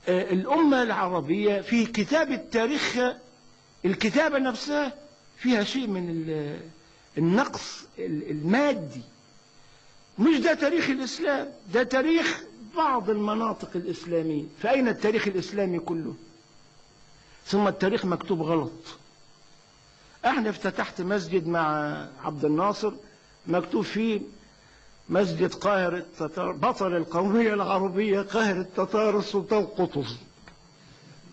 الأمة العربية في كتابة تاريخها، الكتابة نفسها فيها شيء من النقص المادي. مش ده تاريخ الإسلام، ده تاريخ بعض المناطق الإسلامية. فأين التاريخ الإسلامي كله؟ ثم التاريخ مكتوب غلط. احنا افتتحت مسجد مع عبد الناصر مكتوب فيه مسجد قاهر التتار، بطل القومية العربية قاهر التتار السلطان قطز.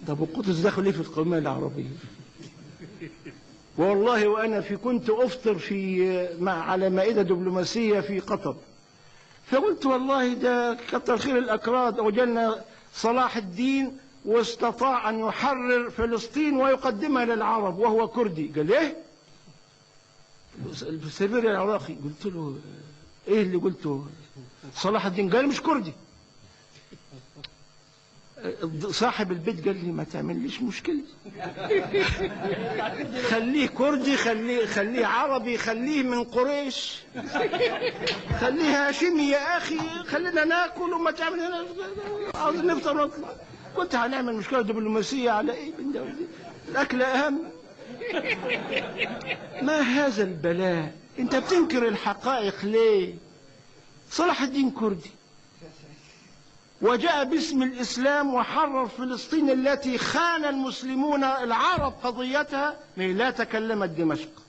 طب وقطز دخل ايه في القومية العربية؟ والله وانا كنت افطر على مائدة دبلوماسية في قطر، فقلت والله ده كتر خير الاكراد، وجدنا صلاح الدين واستطاع ان يحرر فلسطين ويقدمها للعرب وهو كردي. قال ايه؟ السفير العراقي. قلت له ايه اللي قلته؟ صلاح الدين. قال مش كردي. صاحب البيت قال لي ما تعمليش مشكلة، خليه كردي، خليه عربي، خليه من قريش، خليه هاشمي يا اخي، خلينا ناكل وما تعمل عاوز نفطر ونطلع. كنت هنعمل مشكلة دبلوماسية على ايه؟ من ده الاكل اهم. ما هذا البلاء؟ انت بتنكر الحقائق ليه؟ صلاح الدين كردي وجاء باسم الإسلام وحرر فلسطين التي خان المسلمون العرب قضيتها. لا تكلمت دمشق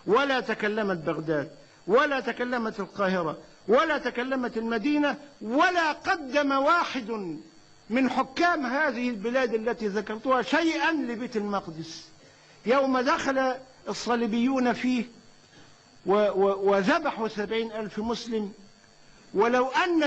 ولا تكلمت بغداد ولا تكلمت القاهرة ولا تكلمت المدينة، ولا قدم واحد من حكام هذه البلاد التي ذكرتها شيئا لبيت المقدس يوم دخل الصليبيون فيه وذبحوا 70,000 مسلم. ولو أن